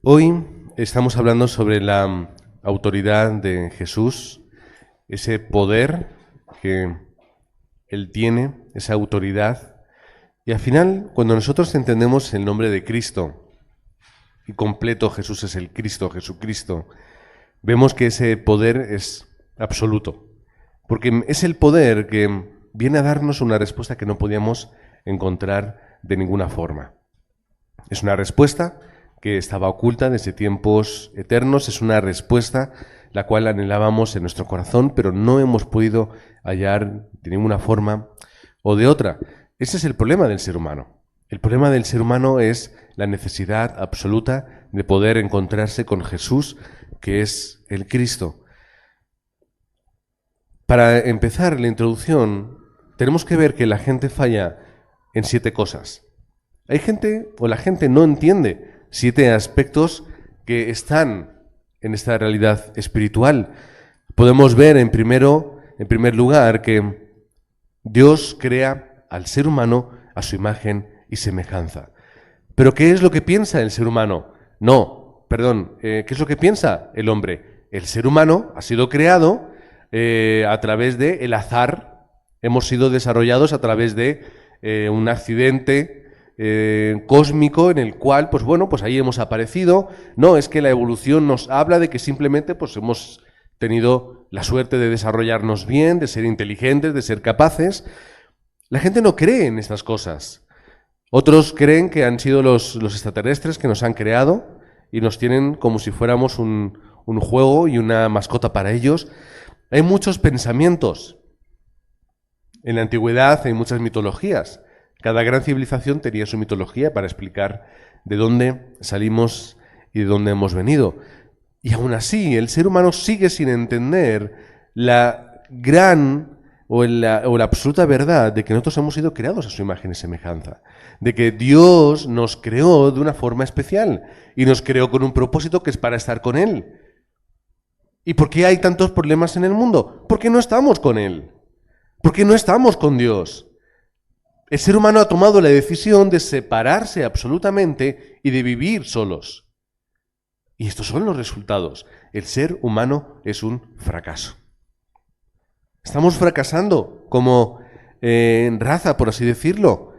Hoy estamos hablando sobre la autoridad de Jesús, ese poder que Él tiene, esa autoridad. Y al final, cuando nosotros entendemos el nombre de Cristo, y completo Jesús es el Cristo, Jesucristo, vemos que ese poder es absoluto, porque es el poder que viene a darnos una respuesta que no podíamos encontrar de ninguna forma. Es una respuesta que estaba oculta desde tiempos eternos, es una respuesta la cual anhelábamos en nuestro corazón, pero no hemos podido hallar de ninguna forma o de otra. Ese es el problema del ser humano. El problema del ser humano es la necesidad absoluta de poder encontrarse con Jesús, que es el Cristo. Para empezar la introducción, tenemos que ver que la gente falla en 7 cosas. Hay gente, o la gente no entiende 7 aspectos que están en esta realidad espiritual. Podemos ver en primer lugar que Dios crea al ser humano a su imagen y semejanza. ¿Pero qué es lo que piensa el ser humano? ¿Qué es lo que piensa el hombre? El ser humano ha sido creado a través del azar. Hemos sido desarrollados a través de un accidente cósmico en el cual, pues ahí hemos aparecido. No, es que la evolución nos habla de que simplemente hemos tenido la suerte de desarrollarnos bien, de ser inteligentes, de ser capaces. La gente no cree en estas cosas. Otros creen que han sido los extraterrestres que nos han creado y nos tienen como si fuéramos un juego y una mascota para ellos. Hay muchos pensamientos. En la antigüedad hay muchas mitologías. Cada gran civilización tenía su mitología para explicar de dónde salimos y de dónde hemos venido. Y aún así, el ser humano sigue sin entender la gran o la absoluta verdad de que nosotros hemos sido creados a su imagen y semejanza. De que Dios nos creó de una forma especial y nos creó con un propósito que es para estar con Él. ¿Y por qué hay tantos problemas en el mundo? Porque no estamos con Él. Porque no estamos con Dios. El ser humano ha tomado la decisión de separarse absolutamente y de vivir solos. Y estos son los resultados. El ser humano es un fracaso. Estamos fracasando como raza, por así decirlo,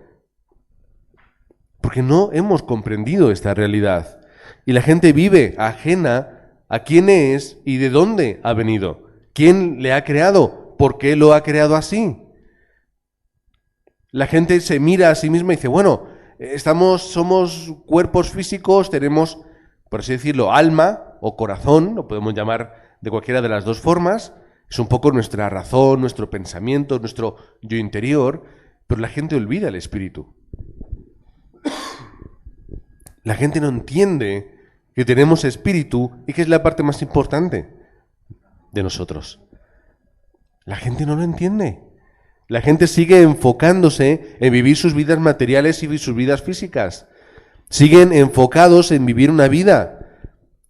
porque no hemos comprendido esta realidad. Y la gente vive ajena a quién es y de dónde ha venido. ¿Quién le ha creado? ¿Por qué lo ha creado así? La gente se mira a sí misma y dice, somos cuerpos físicos, tenemos, por así decirlo, alma o corazón, lo podemos llamar de cualquiera de las dos formas. Es un poco nuestra razón, nuestro pensamiento, nuestro yo interior, pero la gente olvida el espíritu. La gente no entiende que tenemos espíritu y que es la parte más importante de nosotros. La gente no lo entiende. La gente sigue enfocándose en vivir sus vidas materiales y sus vidas físicas. Siguen enfocados en vivir una vida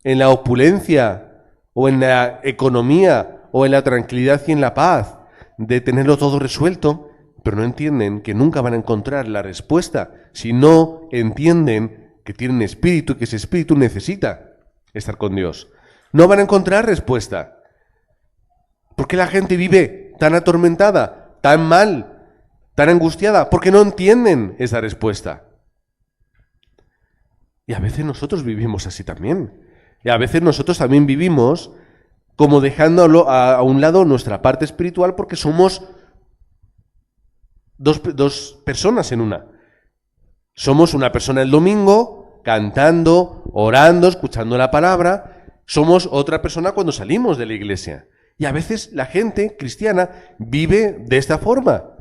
en la opulencia o en la economía o en la tranquilidad y en la paz, de tenerlo todo resuelto, pero no entienden que nunca van a encontrar la respuesta si no entienden que tienen espíritu y que ese espíritu necesita estar con Dios. No van a encontrar respuesta. ¿Por qué la gente vive tan atormentada, tan mal, tan angustiada? Porque no entienden esa respuesta. Y a veces nosotros vivimos así también. Y a veces nosotros también vivimos como dejando a un lado nuestra parte espiritual porque somos dos personas en una. Somos una persona el domingo, cantando, orando, escuchando la palabra. Somos otra persona cuando salimos de la iglesia. Y a veces la gente cristiana vive de esta forma.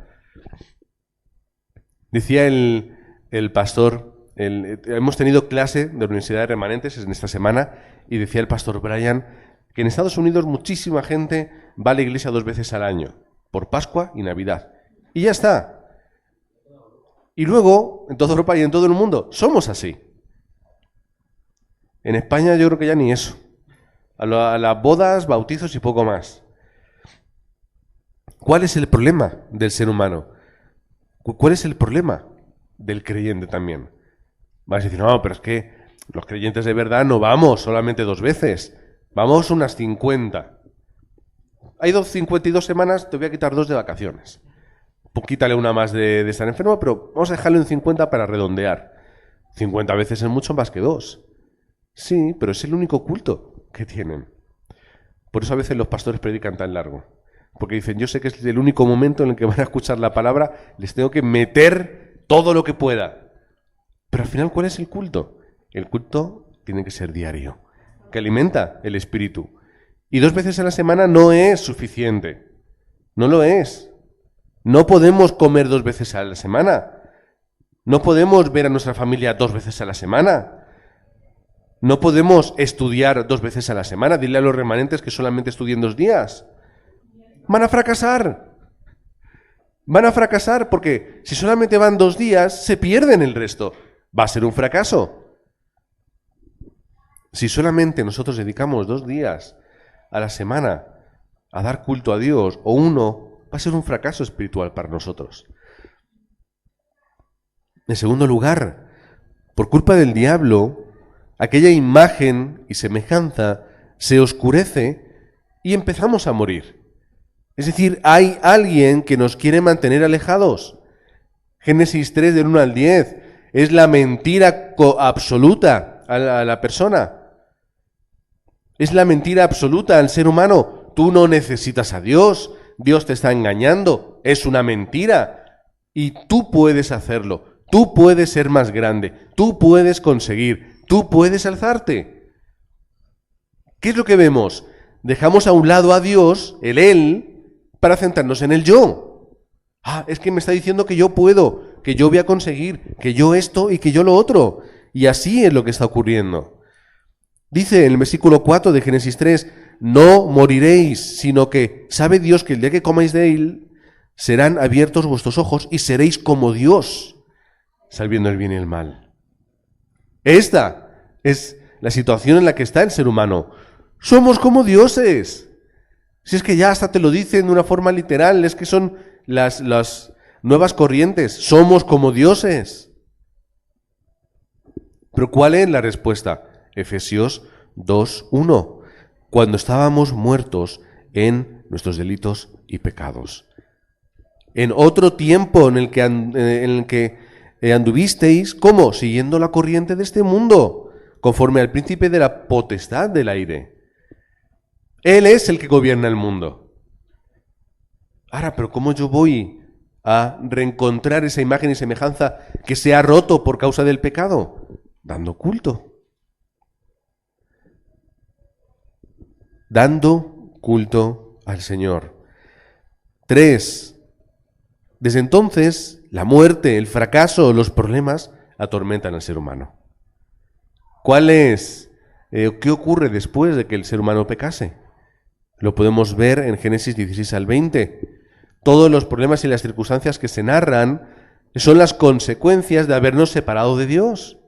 Decía el pastor, hemos tenido clase de la Universidad de Remanentes en esta semana, y decía el pastor Brian que en Estados Unidos muchísima gente va a la iglesia 2 veces al año, por Pascua y Navidad. Y ya está. Y luego, en toda Europa y en todo el mundo, somos así. En España yo creo que ya ni eso. A las bodas, bautizos y poco más. ¿Cuál es el problema del ser humano? ¿Cuál es el problema del creyente también? Vas a decir, no, pero es que Los creyentes de verdad no vamos solamente 2 veces, vamos unas 50. Hay 52 semanas, te voy a quitar 2 de vacaciones. Pues quítale una más de estar enfermo, pero vamos a dejarlo en 50 para redondear. 50 veces es mucho más que 2. Sí, pero es el único culto que tienen. Por eso a veces los pastores predican tan largo. Porque dicen, yo sé que es el único momento en el que van a escuchar la palabra, les tengo que meter todo lo que pueda. Pero al final, ¿cuál es el culto? El culto tiene que ser diario, que alimenta el espíritu. Y 2 veces a la semana no es suficiente. No lo es. No podemos comer 2 veces a la semana. No podemos ver a nuestra familia 2 veces a la semana. No podemos estudiar 2 veces a la semana. Dile a los remanentes que solamente estudien 2 días. Van a fracasar. Van a fracasar porque si solamente van 2 días, se pierden el resto. Va a ser un fracaso. Si solamente nosotros dedicamos 2 días a la semana a dar culto a Dios, o 1, va a ser un fracaso espiritual para nosotros. En segundo lugar, por culpa del diablo, aquella imagen y semejanza se oscurece y empezamos a morir. Es decir, hay alguien que nos quiere mantener alejados. Génesis 3, del 1 al 10, es la mentira absoluta a la persona. Es la mentira absoluta al ser humano. Tú no necesitas a Dios, Dios te está engañando, es una mentira. Y tú puedes hacerlo, tú puedes ser más grande, tú puedes conseguir, tú puedes alzarte. ¿Qué es lo que vemos? Dejamos a un lado a Dios, el Él, para centrarnos en el yo. Es que me está diciendo que yo puedo, que yo voy a conseguir, que yo esto y que yo lo otro. Y así es lo que está ocurriendo. Dice en el versículo 4 de Génesis 3, no moriréis, sino que sabe Dios que el día que comáis de él, serán abiertos vuestros ojos y seréis como Dios, sabiendo el bien y el mal. Esta es la situación en la que está el ser humano. Somos como dioses. Si es que ya hasta te lo dicen de una forma literal, es que son las nuevas corrientes. Somos como dioses. Pero ¿cuál es la respuesta? Efesios 2:1. Cuando estábamos muertos en nuestros delitos y pecados. En otro tiempo en el que anduvisteis, ¿cómo? Siguiendo la corriente de este mundo, conforme al príncipe de la potestad del aire. Él es el que gobierna el mundo. Ahora, pero ¿cómo yo voy a reencontrar esa imagen y semejanza que se ha roto por causa del pecado? Dando culto. Dando culto al Señor. 3. Desde entonces, la muerte, el fracaso, los problemas atormentan al ser humano. ¿Qué ocurre después de que el ser humano pecase? Lo podemos ver en Génesis 16 al 20. Todos los problemas y las circunstancias que se narran son las consecuencias de habernos separado de Dios.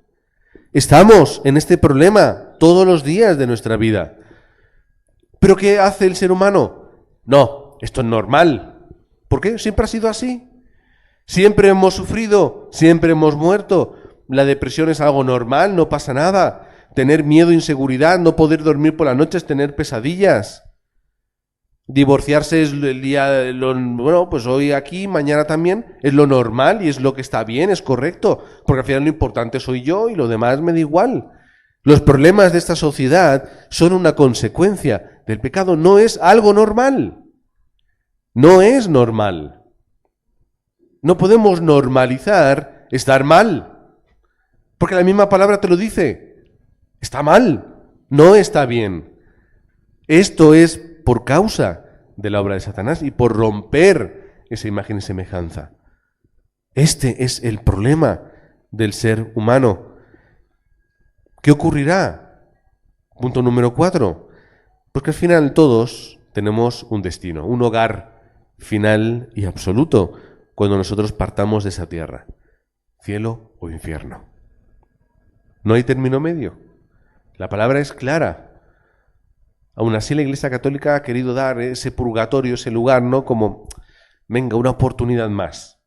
Estamos en este problema todos los días de nuestra vida. ¿Pero qué hace el ser humano? No, esto es normal. ¿Por qué? Siempre ha sido así. Siempre hemos sufrido, siempre hemos muerto. La depresión es algo normal, no pasa nada. Tener miedo, inseguridad, no poder dormir por la noche es tener pesadillas. Divorciarse es el día, pues hoy aquí, mañana también, es lo normal y es lo que está bien, es correcto. Porque al final lo importante soy yo y lo demás me da igual. Los problemas de esta sociedad son una consecuencia del pecado, no es algo normal. No es normal. No podemos normalizar estar mal. Porque la misma palabra te lo dice. Está mal, no está bien. Esto es por causa de la obra de Satanás y por romper esa imagen y semejanza. Este es el problema del ser humano. ¿Qué ocurrirá? Punto número 4. Porque al final todos tenemos un destino, un hogar final y absoluto cuando nosotros partamos de esa tierra, cielo o infierno. No hay término medio. La palabra es clara. Aún así la Iglesia Católica ha querido dar ese purgatorio, ese lugar, ¿no? Como, venga, una oportunidad más.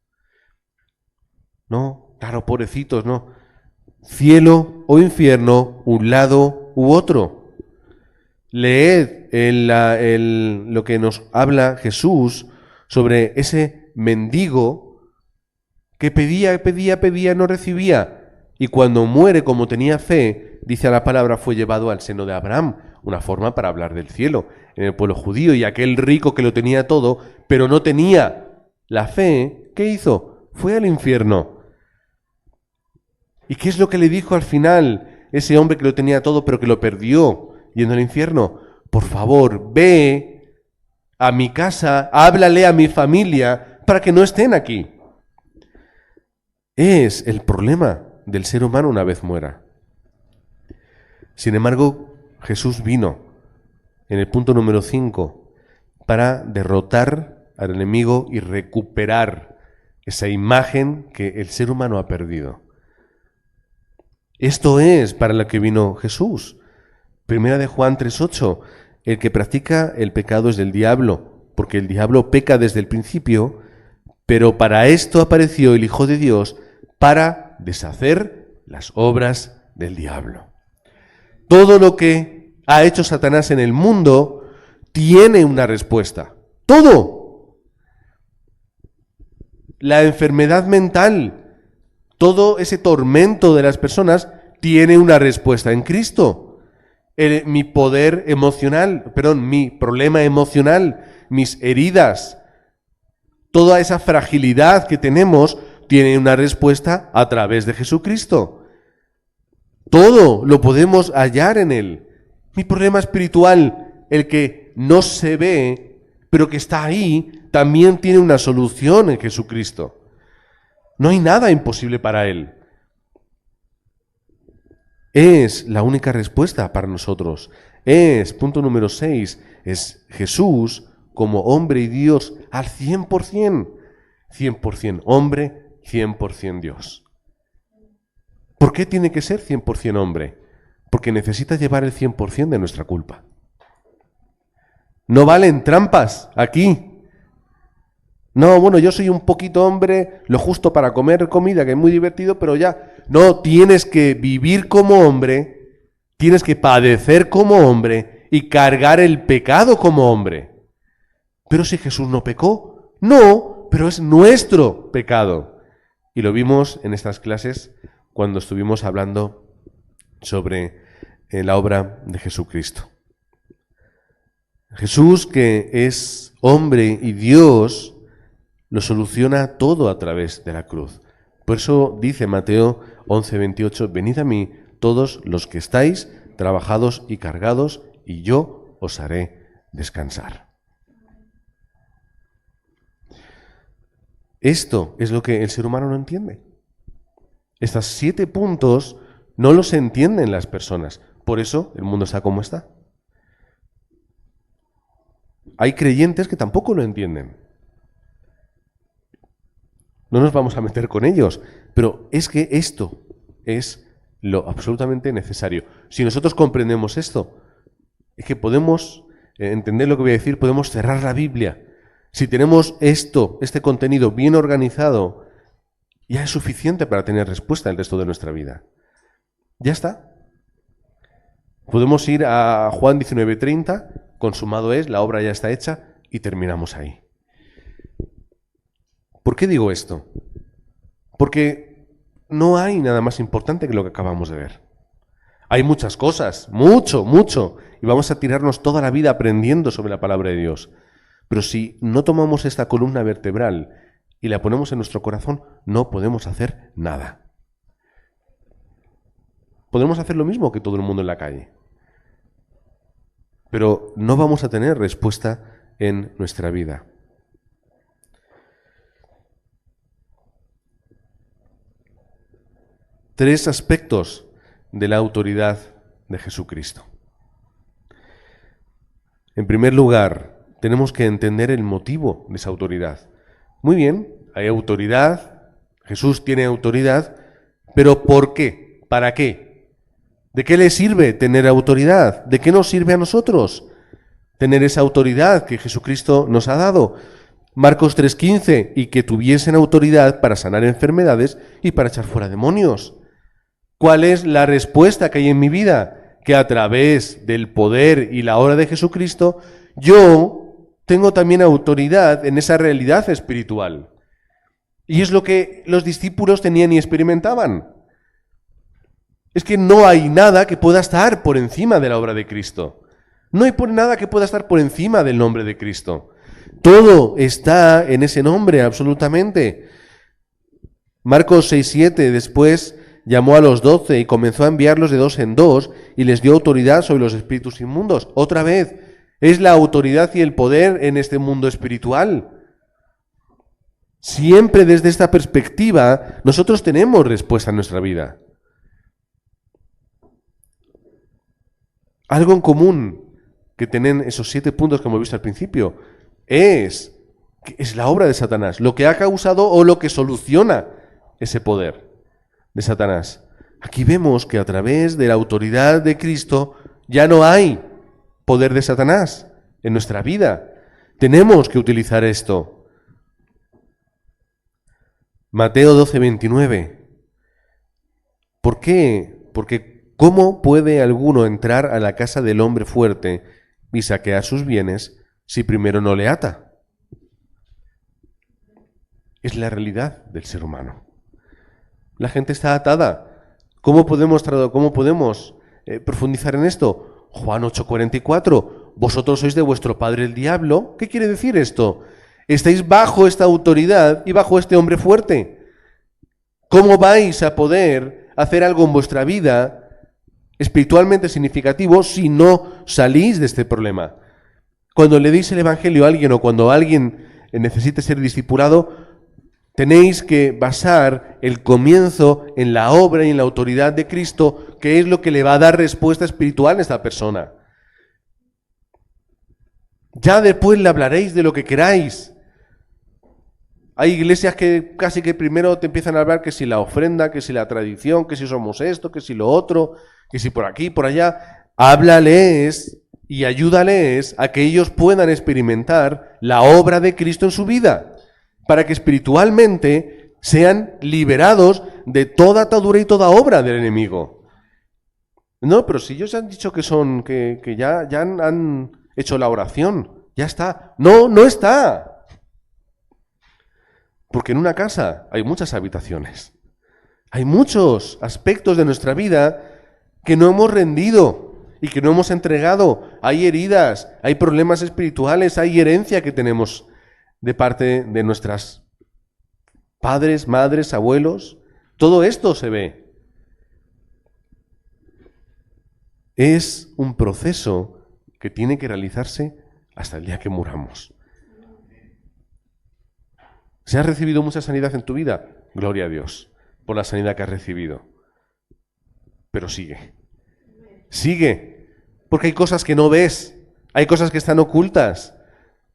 No, claro, pobrecitos, no. cielo o infierno, un lado u otro. Leed lo que nos habla Jesús sobre ese mendigo que pedía, no recibía. Y cuando muere, como tenía fe, dice la palabra, fue llevado al seno de Abraham. Una forma para hablar del cielo en el pueblo judío. Y aquel rico que lo tenía todo, pero no tenía la fe, ¿qué hizo? Fue al infierno. ¿Y qué es lo que le dijo al final ese hombre que lo tenía todo, pero que lo perdió yendo al infierno? Por favor, ve a mi casa, háblale a mi familia para que no estén aquí. Es el problema del ser humano una vez muera. Sin embargo, Jesús vino en el punto número 5 para derrotar al enemigo y recuperar esa imagen que el ser humano ha perdido. Esto es para lo que vino Jesús. Primera de Juan 3:8, el que practica el pecado es del diablo, porque el diablo peca desde el principio, pero para esto apareció el Hijo de Dios, para deshacer las obras del diablo. Todo lo que ha hecho Satanás en el mundo tiene una respuesta. ¡Todo! La enfermedad mental, todo ese tormento de las personas tiene una respuesta en Cristo. Mi problema emocional, mis heridas, toda esa fragilidad que tenemos tiene una respuesta a través de Jesucristo. Todo lo podemos hallar en Él. Mi problema espiritual, el que no se ve, pero que está ahí, también tiene una solución en Jesucristo. No hay nada imposible para Él. Es la única respuesta para nosotros. Punto número 6, es Jesús como hombre y Dios al 100%. 100% hombre, 100% Dios. ¿Por qué tiene que ser 100% hombre? Porque necesita llevar el 100% de nuestra culpa. No valen trampas aquí. No, bueno, yo soy un poquito hombre, lo justo para comer comida, que es muy divertido, pero ya. No, tienes que vivir como hombre, tienes que padecer como hombre y cargar el pecado como hombre. Pero si Jesús no pecó, no, pero es nuestro pecado. Y lo vimos en estas clases cuando estuvimos hablando sobre la obra de Jesucristo. Jesús, que es hombre y Dios, lo soluciona todo a través de la cruz. Por eso dice Mateo 11:28, venid a mí todos los que estáis trabajados y cargados, y yo os haré descansar. Esto es lo que el ser humano no entiende. Estos 7 puntos no los entienden las personas. Por eso el mundo está como está. Hay creyentes que tampoco lo entienden. No nos vamos a meter con ellos, pero es que esto es lo absolutamente necesario. Si nosotros comprendemos esto, es que podemos entender lo que voy a decir, podemos cerrar la Biblia. Si tenemos este contenido bien organizado, ya es suficiente para tener respuesta el resto de nuestra vida. Ya está. Podemos ir a Juan 19:30, consumado es, la obra ya está hecha, y terminamos ahí. ¿Por qué digo esto? Porque no hay nada más importante que lo que acabamos de ver. Hay muchas cosas, mucho, y vamos a tirarnos toda la vida aprendiendo sobre la palabra de Dios. Pero si no tomamos esta columna vertebral y la ponemos en nuestro corazón, no podemos hacer nada. Podemos hacer lo mismo que todo el mundo en la calle, pero no vamos a tener respuesta en nuestra vida. Tres aspectos de la autoridad de Jesucristo. En primer lugar, tenemos que entender el motivo de esa autoridad. Muy bien, hay autoridad, Jesús tiene autoridad, pero ¿por qué? ¿Para qué? ¿De qué le sirve tener autoridad? ¿De qué nos sirve a nosotros tener esa autoridad que Jesucristo nos ha dado? Marcos 3:15, y que tuviesen autoridad para sanar enfermedades y para echar fuera demonios. ¿Cuál es la respuesta que hay en mi vida? Que a través del poder y la obra de Jesucristo, yo tengo también autoridad en esa realidad espiritual. Y es lo que los discípulos tenían y experimentaban. Es que no hay nada que pueda estar por encima de la obra de Cristo. No hay nada que pueda estar por encima del nombre de Cristo. Todo está en ese nombre, absolutamente. Marcos 6:7, después llamó a los 12 y comenzó a enviarlos de 2 en 2 y les dio autoridad sobre los espíritus inmundos. Otra vez, es la autoridad y el poder en este mundo espiritual. Siempre desde esta perspectiva, nosotros tenemos respuesta en nuestra vida. Algo en común que tienen esos 7 puntos que hemos visto al principio es la obra de Satanás, lo que ha causado o lo que soluciona ese poder de Satanás. Aquí vemos que a través de la autoridad de Cristo ya no hay poder de Satanás en nuestra vida. Tenemos que utilizar esto. Mateo 12:29. ¿Por qué? Porque ¿cómo puede alguno entrar a la casa del hombre fuerte y saquear sus bienes si primero no le ata? Es la realidad del ser humano. La gente está atada. ¿Cómo podemos profundizar en esto? Juan 8:44. Vosotros sois de vuestro padre el diablo. ¿Qué quiere decir esto? Estáis bajo esta autoridad y bajo este hombre fuerte. ¿Cómo vais a poder hacer algo en vuestra vida espiritualmente significativo si no salís de este problema? Cuando le deis el evangelio a alguien o cuando alguien necesite ser discipulado, tenéis que basar el comienzo en la obra y en la autoridad de Cristo, que es lo que le va a dar respuesta espiritual a esta persona. Ya después le hablaréis de lo que queráis. Hay iglesias que casi que primero te empiezan a hablar que si la ofrenda, que si la tradición, que si somos esto, que si lo otro, que si por aquí, por allá. Háblales y ayúdales a que ellos puedan experimentar la obra de Cristo en su vida, para que espiritualmente sean liberados de toda atadura y toda obra del enemigo. No, pero si ellos han dicho que ya han hecho la oración, ya está. No, no está. Porque en una casa hay muchas habitaciones. Hay muchos aspectos de nuestra vida que no hemos rendido y que no hemos entregado. Hay heridas, hay problemas espirituales, hay herencia que tenemos de parte de nuestras padres, madres, abuelos. Todo esto se ve. Es un proceso que tiene que realizarse hasta el día que muramos. ¿Se has recibido mucha sanidad en tu vida? Gloria a Dios por la sanidad que has recibido. Pero sigue. Sigue. Porque hay cosas que no ves. Hay cosas que están ocultas.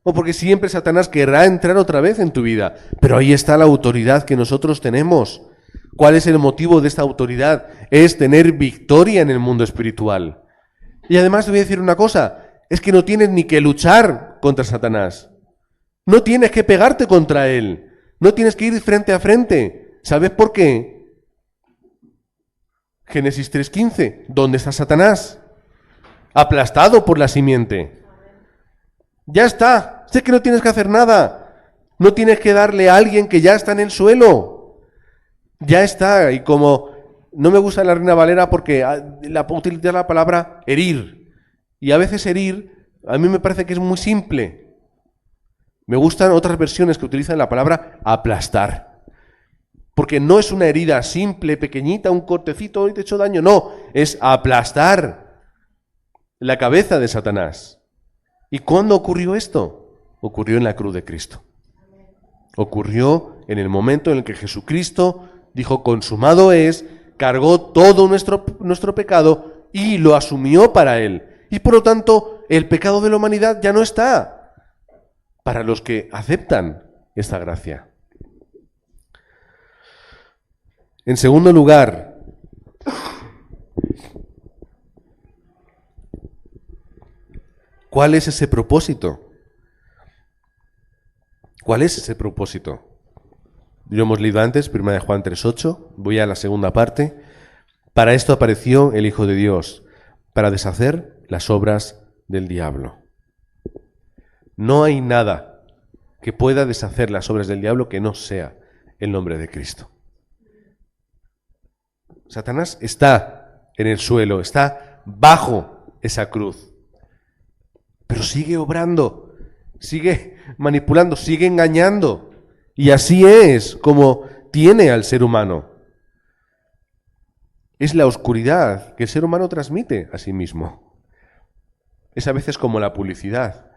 O porque siempre Satanás querrá entrar otra vez en tu vida. Pero ahí está la autoridad que nosotros tenemos. ¿Cuál es el motivo de esta autoridad? Es tener victoria en el mundo espiritual. Y además te voy a decir una cosa. Es que no tienes ni que luchar contra Satanás. No tienes que pegarte contra él. No tienes que ir frente a frente. ¿Sabes por qué? Génesis 3:15. ¿Dónde está Satanás? Aplastado por la simiente. Ya está. Sé que no tienes que hacer nada. No tienes que darle a alguien que ya está en el suelo. Ya está. Y como no me gusta la Reina Valera porque utiliza la palabra herir. Y a veces herir, a mí me parece que es muy simple. Me gustan otras versiones que utilizan la palabra aplastar. Porque no es una herida simple, pequeñita, un cortecito y te he hecho daño. No, es aplastar la cabeza de Satanás. ¿Y cuándo ocurrió esto? Ocurrió en la cruz de Cristo. Ocurrió en el momento en el que Jesucristo dijo consumado es, cargó todo nuestro pecado y lo asumió para él. Y por lo tanto, el pecado de la humanidad ya no está para los que aceptan esta gracia. En segundo lugar, ¿cuál es ese propósito? ¿Cuál es ese propósito? Lo hemos leído antes, 1 Juan 3:8, voy a la segunda parte. Para esto apareció el Hijo de Dios, para deshacer las obras del diablo. No hay nada que pueda deshacer las obras del diablo que no sea el nombre de Cristo. Satanás está en el suelo, está bajo esa cruz, pero sigue obrando, sigue manipulando, sigue engañando, y así es como tiene al ser humano. Es la oscuridad que el ser humano transmite a sí mismo. Es a veces como la publicidad.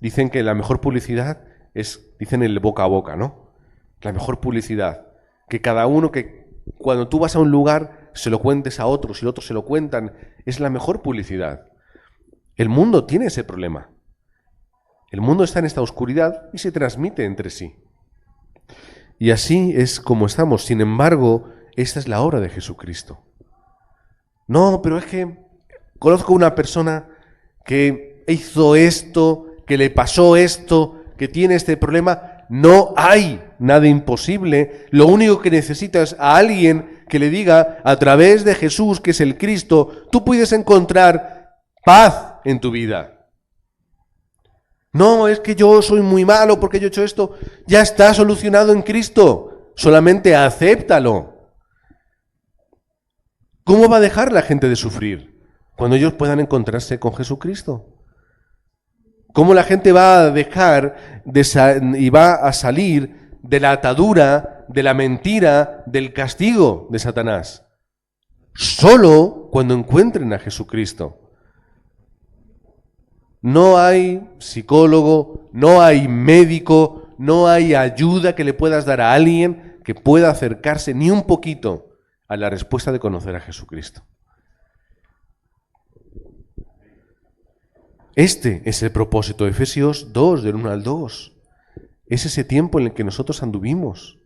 Dicen que la mejor publicidad es, dicen el boca a boca, ¿no? La mejor publicidad. Que cada uno, que cuando tú vas a un lugar se lo cuentes a otros y otros se lo cuentan, es la mejor publicidad. El mundo tiene ese problema. El mundo está en esta oscuridad y se transmite entre sí. Y así es como estamos. Sin embargo, esta es la obra de Jesucristo. No, pero es que conozco una persona que hizo esto, que le pasó esto, que tiene este problema. No hay nada imposible. Lo único que necesitas a alguien que le diga, a través de Jesús, que es el Cristo, tú puedes encontrar paz en tu vida. No, es que yo soy muy malo porque yo he hecho esto. Ya está solucionado en Cristo. Solamente acéptalo. ¿Cómo va a dejar la gente de sufrir cuando ellos puedan encontrarse con Jesucristo? ¿Cómo la gente va a dejar y va a salir de la atadura, de la mentira, del castigo de Satanás? Solo cuando encuentren a Jesucristo. No hay psicólogo, no hay médico, no hay ayuda que le puedas dar a alguien que pueda acercarse ni un poquito a la respuesta de conocer a Jesucristo. Este es el propósito de Efesios 2, del 1 al 2. Es ese tiempo en el que nosotros anduvimos,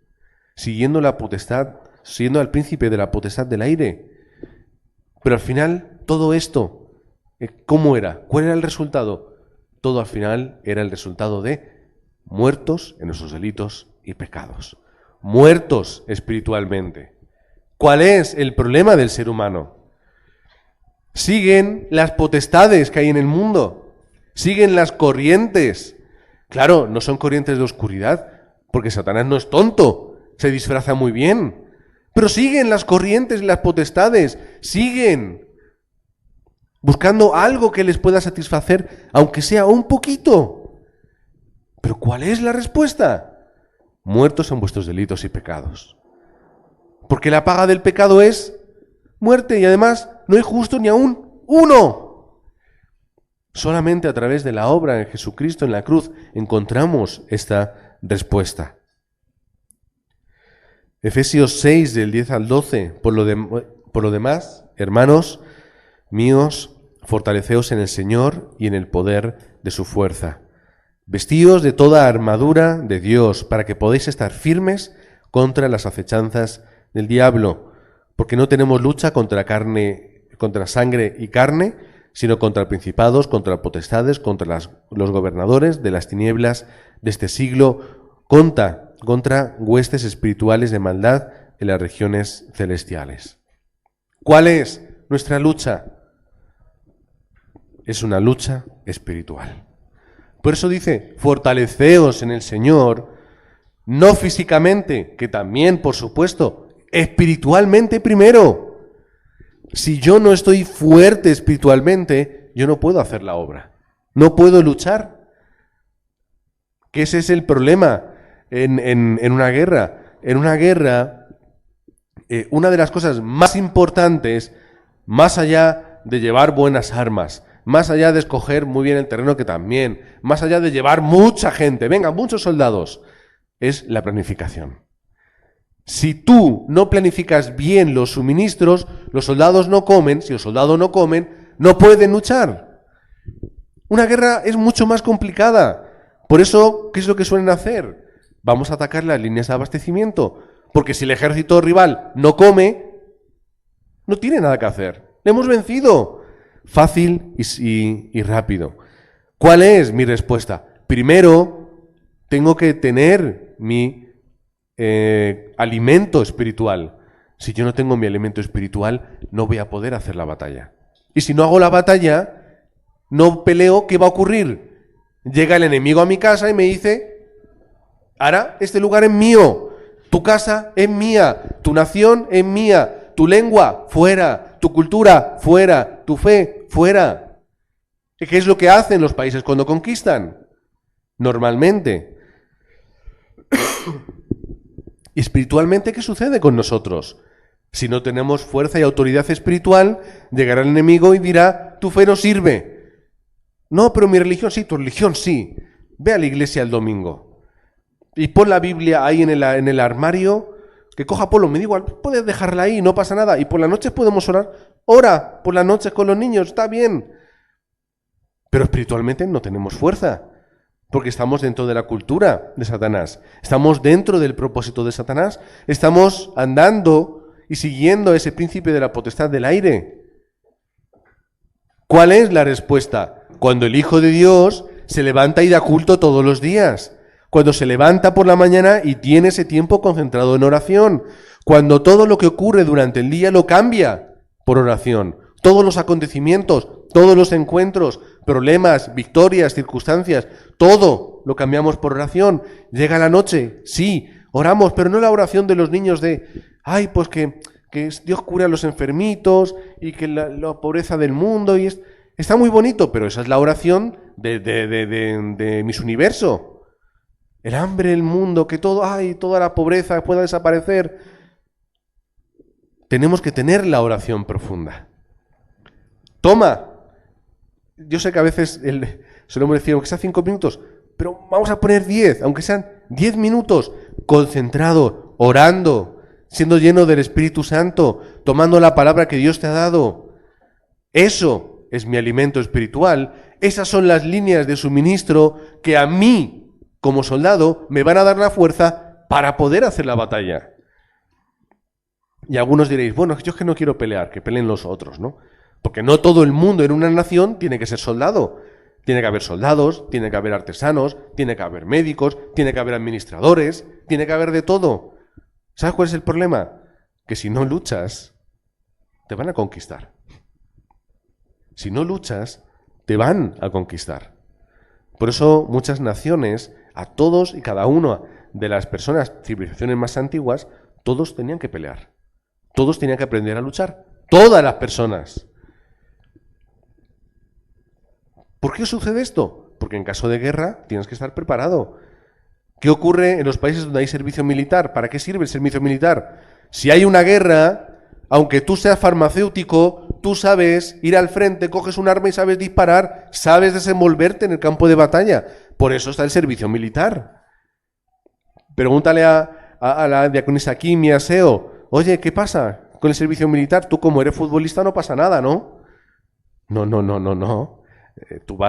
siguiendo la potestad, siguiendo al príncipe de la potestad del aire. Pero al final, todo esto, ¿cómo era? ¿Cuál era el resultado? Todo al final era el resultado de muertos en nuestros delitos y pecados. Muertos espiritualmente. ¿Cuál es el problema del ser humano? Siguen las potestades que hay en el mundo. Siguen las corrientes. Claro, no son corrientes de oscuridad, porque Satanás no es tonto, se disfraza muy bien. Pero siguen las corrientes y las potestades. Siguen buscando algo que les pueda satisfacer, aunque sea un poquito. ¿Pero cuál es la respuesta? Muertos en vuestros delitos y pecados. Porque la paga del pecado es muerte y además no hay justo ni aún uno. Solamente a través de la obra de Jesucristo en la cruz encontramos esta respuesta. Efesios 6 del 10 al 12. Por lo demás, hermanos míos, fortaleceos en el Señor y en el poder de su fuerza. Vestíos de toda armadura de Dios para que podáis estar firmes contra las acechanzas del diablo, porque no tenemos lucha contra sangre y carne, sino contra principados, contra potestades, contra los gobernadores de las tinieblas de este siglo, contra huestes espirituales de maldad en las regiones celestiales. ¿Cuál es nuestra lucha? Es una lucha espiritual. Por eso dice, fortaleceos en el Señor, no físicamente, que también, por supuesto, espiritualmente primero. Si yo no estoy fuerte espiritualmente, yo no puedo hacer la obra. No puedo luchar. Que ese es el problema en una guerra. En una guerra, una de las cosas más importantes, más allá de llevar buenas armas, más allá de escoger muy bien el terreno, que también, más allá de llevar mucha gente, venga, muchos soldados, es la planificación. Si tú no planificas bien los suministros, los soldados no comen. Si los soldados no comen, no pueden luchar. Una guerra es mucho más complicada. Por eso, ¿qué es lo que suelen hacer? Vamos a atacar las líneas de abastecimiento. Porque si el ejército rival no come, no tiene nada que hacer. Le hemos vencido. Fácil y rápido. ¿Cuál es mi respuesta? Primero, tengo que tener mi alimento espiritual. Si yo no tengo mi alimento espiritual, no voy a poder hacer la batalla. Y si no hago la batalla, no peleo, ¿qué va a ocurrir? Llega el enemigo a mi casa y me dice, ahora este lugar es mío, tu casa es mía, tu nación es mía, tu lengua, fuera, tu cultura, fuera, tu fe, fuera. ¿Qué es lo que hacen los países cuando conquistan? Normalmente. Y espiritualmente, ¿qué sucede con nosotros? Si no tenemos fuerza y autoridad espiritual, llegará el enemigo y dirá, tu fe no sirve. No, pero mi religión sí, tu religión sí. Ve a la iglesia el domingo. Y pon la Biblia ahí en el armario, que coja polvo, me da igual, puedes dejarla ahí, no pasa nada. Y por las noches podemos orar. Ora por las noches con los niños, está bien. Pero espiritualmente no tenemos fuerza, porque estamos dentro de la cultura de Satanás. Estamos dentro del propósito de Satanás. Estamos andando y siguiendo ese príncipe de la potestad del aire. ¿Cuál es la respuesta? Cuando el Hijo de Dios se levanta y da culto todos los días. Cuando se levanta por la mañana y tiene ese tiempo concentrado en oración. Cuando todo lo que ocurre durante el día lo cambia por oración. Todos los acontecimientos, todos los encuentros, problemas, victorias, circunstancias, todo lo cambiamos por oración. Llega la noche, sí, oramos, pero no la oración de los niños de, ay, pues que Dios cure a los enfermitos y que la pobreza del mundo. Está muy bonito, pero esa es la oración de Miss Universo. El hambre, el mundo, que todo, ay, toda la pobreza pueda desaparecer. Tenemos que tener la oración profunda. Toma. Yo sé que a veces solemos decir, aunque sea 5 minutos, pero vamos a poner 10, aunque sean 10 minutos, concentrado, orando, siendo lleno del Espíritu Santo, tomando la palabra que Dios te ha dado. Eso es mi alimento espiritual. Esas son las líneas de suministro que a mí, como soldado, me van a dar la fuerza para poder hacer la batalla. Y algunos diréis, bueno, yo es que no quiero pelear, que peleen los otros, ¿no? Porque no todo el mundo en una nación tiene que ser soldado. Tiene que haber soldados, tiene que haber artesanos, tiene que haber médicos, tiene que haber administradores, tiene que haber de todo. ¿Sabes cuál es el problema? Que si no luchas, te van a conquistar. Si no luchas, te van a conquistar. Por eso muchas naciones, a todos y cada una de las personas, civilizaciones más antiguas, todos tenían que pelear. Todos tenían que aprender a luchar. Todas las personas. ¿Por qué sucede esto? Porque en caso de guerra tienes que estar preparado. ¿Qué ocurre en los países donde hay servicio militar? ¿Para qué sirve el servicio militar? Si hay una guerra, aunque tú seas farmacéutico, tú sabes ir al frente, coges un arma y sabes disparar, sabes desenvolverte en el campo de batalla. Por eso está el servicio militar. Pregúntale a la diaconisa Kim y a Seo, oye, ¿qué pasa con el servicio militar? Tú como eres futbolista no pasa nada, ¿no? No.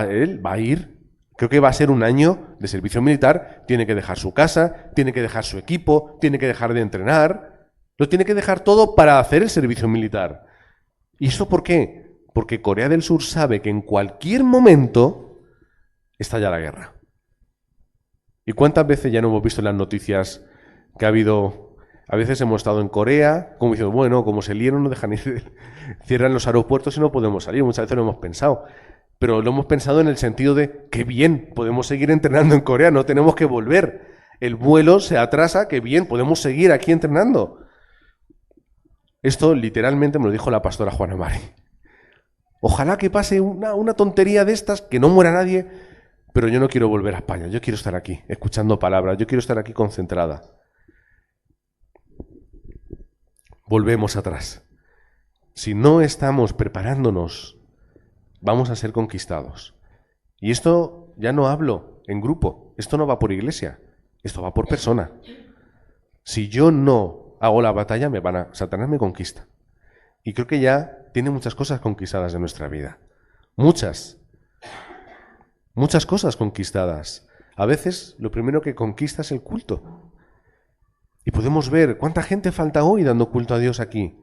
Él va a ir, creo que va a ser un año de servicio militar, tiene que dejar su casa, tiene que dejar su equipo, tiene que dejar de entrenar, lo tiene que dejar todo para hacer el servicio militar. ¿Y eso por qué? Porque Corea del Sur sabe que en cualquier momento estalla la guerra. ¿Y cuántas veces ya no hemos visto en las noticias que ha habido? A veces hemos estado en Corea, como diciendo, bueno, como se lieron, no dejan ir, cierran los aeropuertos y no podemos salir. Muchas veces lo hemos pensado. Pero lo hemos pensado en el sentido de, qué bien, podemos seguir entrenando en Corea, no tenemos que volver. El vuelo se atrasa, qué bien, podemos seguir aquí entrenando. Esto literalmente me lo dijo la pastora Juana Mari. Ojalá que pase una tontería de estas, que no muera nadie, pero yo no quiero volver a España, yo quiero estar aquí, escuchando palabras, yo quiero estar aquí concentrada. Volvemos atrás. Si no estamos preparándonos, vamos a ser conquistados. Y esto ya no hablo en grupo, esto no va por iglesia, esto va por persona. Si yo no hago la batalla, Satanás me conquista. Y creo que ya tiene muchas cosas conquistadas de nuestra vida. Muchas cosas conquistadas. A veces lo primero que conquista es el culto. Y podemos ver cuánta gente falta hoy dando culto a Dios aquí.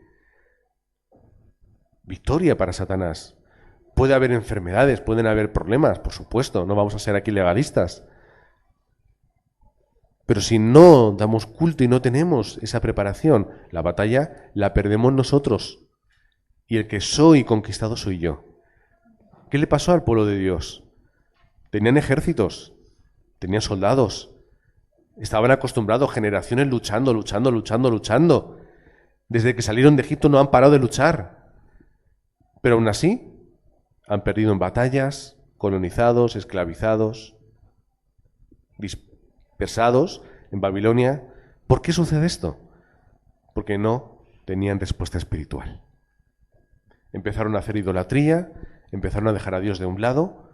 Victoria para Satanás. Puede haber enfermedades, pueden haber problemas, por supuesto, no vamos a ser aquí legalistas. Pero si no damos culto y no tenemos esa preparación, la batalla la perdemos nosotros. Y el que soy conquistado soy yo. ¿Qué le pasó al pueblo de Dios? Tenían ejércitos, tenían soldados, estaban acostumbrados, generaciones luchando. Desde que salieron de Egipto no han parado de luchar. Pero aún así, han perdido en batallas, colonizados, esclavizados, dispersados en Babilonia. ¿Por qué sucede esto? Porque no tenían respuesta espiritual. Empezaron a hacer idolatría, empezaron a dejar a Dios de un lado,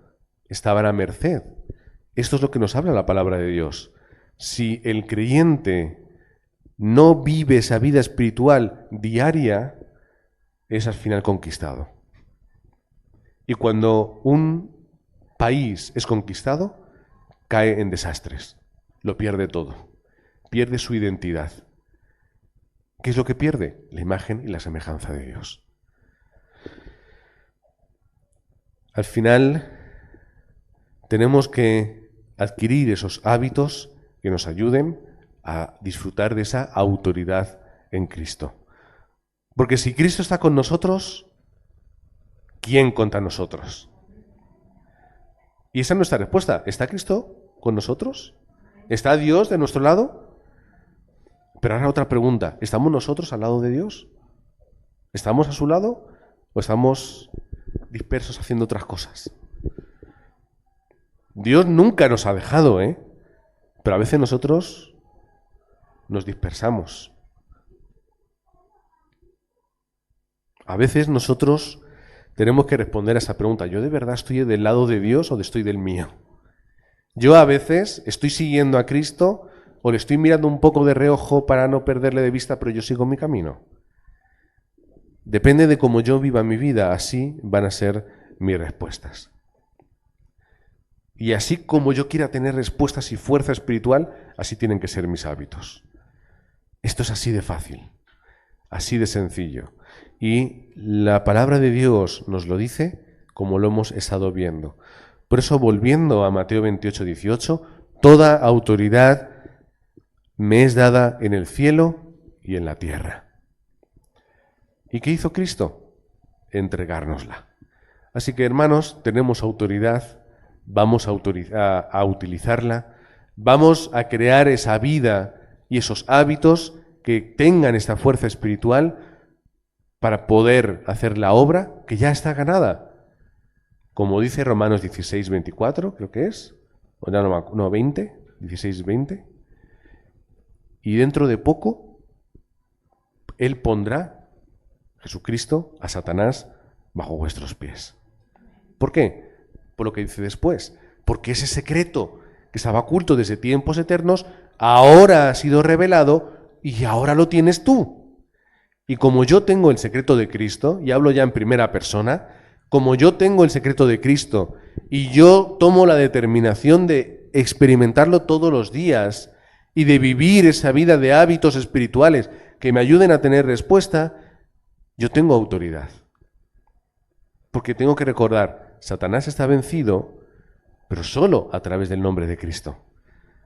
estaban a merced. Esto es lo que nos habla la palabra de Dios. Si el creyente no vive esa vida espiritual diaria, es al final conquistado. Y cuando un país es conquistado, cae en desastres. Lo pierde todo. Pierde su identidad. ¿Qué es lo que pierde? La imagen y la semejanza de Dios. Al final, tenemos que adquirir esos hábitos que nos ayuden a disfrutar de esa autoridad en Cristo. Porque si Cristo está con nosotros, ¿quién contra nosotros? Y esa es nuestra respuesta. ¿Está Cristo con nosotros? ¿Está Dios de nuestro lado? Pero ahora otra pregunta. ¿Estamos nosotros al lado de Dios? ¿Estamos a su lado o estamos dispersos haciendo otras cosas? Dios nunca nos ha dejado, pero a veces nosotros nos dispersamos. A veces nosotros tenemos que responder a esa pregunta. ¿Yo de verdad estoy del lado de Dios o estoy del mío? Yo a veces estoy siguiendo a Cristo o le estoy mirando un poco de reojo para no perderle de vista, pero yo sigo mi camino. Depende de cómo yo viva mi vida, así van a ser mis respuestas. Y así como yo quiera tener respuestas y fuerza espiritual, así tienen que ser mis hábitos. Esto es así de fácil, así de sencillo. Y la palabra de Dios nos lo dice como lo hemos estado viendo. Por eso, volviendo a Mateo 28, 18, toda autoridad me es dada en el cielo y en la tierra. ¿Y qué hizo Cristo? Entregárnosla. Así que, hermanos, tenemos autoridad, vamos a utilizarla, vamos a crear esa vida y esos hábitos que tengan esta fuerza espiritual para poder hacer la obra que ya está ganada. Como dice Romanos 16, 24, creo que es, o no, 20, 16, 20. Y dentro de poco, Él pondrá, Jesucristo, a Satanás bajo vuestros pies. ¿Por qué? Por lo que dice después. Porque ese secreto que estaba oculto desde tiempos eternos, ahora ha sido revelado y ahora lo tienes tú. Y como yo tengo el secreto de Cristo, y hablo ya en primera persona, como yo tengo el secreto de Cristo y yo tomo la determinación de experimentarlo todos los días y de vivir esa vida de hábitos espirituales que me ayuden a tener respuesta, yo tengo autoridad. Porque tengo que recordar, Satanás está vencido, pero solo a través del nombre de Cristo.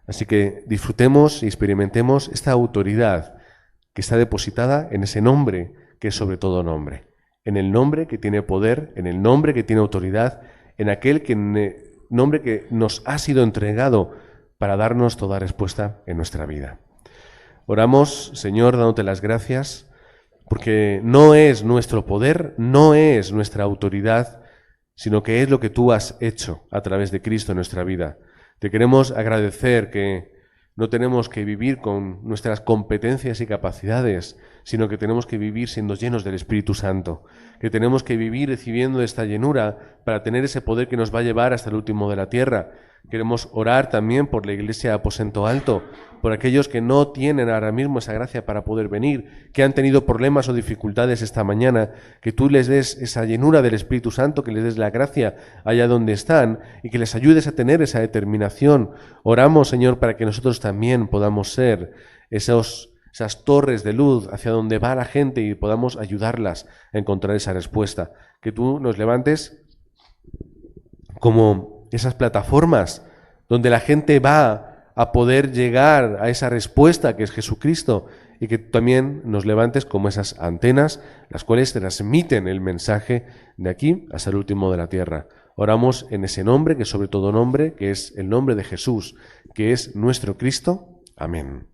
Así que disfrutemos y experimentemos esta autoridad que está depositada en ese nombre que es sobre todo nombre. En el nombre que tiene poder, en el nombre que tiene autoridad, en aquel nombre que nos ha sido entregado para darnos toda respuesta en nuestra vida. Oramos, Señor, dándote las gracias, porque no es nuestro poder, no es nuestra autoridad, sino que es lo que tú has hecho a través de Cristo en nuestra vida. Te queremos agradecer que no tenemos que vivir con nuestras competencias y capacidades, sino que tenemos que vivir siendo llenos del Espíritu Santo, que tenemos que vivir recibiendo esta llenura para tener ese poder que nos va a llevar hasta el último de la tierra. Queremos orar también por la Iglesia de Aposento Alto, por aquellos que no tienen ahora mismo esa gracia para poder venir, que han tenido problemas o dificultades esta mañana, que tú les des esa llenura del Espíritu Santo, que les des la gracia allá donde están y que les ayudes a tener esa determinación. Oramos, Señor, para que nosotros también podamos ser esas torres de luz hacia donde va la gente y podamos ayudarlas a encontrar esa respuesta. Que tú nos levantes como esas plataformas donde la gente va a poder llegar a esa respuesta que es Jesucristo, y que tú también nos levantes como esas antenas, las cuales transmiten el mensaje de aquí hasta el último de la tierra. Oramos en ese nombre, que es sobre todo nombre, que es el nombre de Jesús, que es nuestro Cristo. Amén.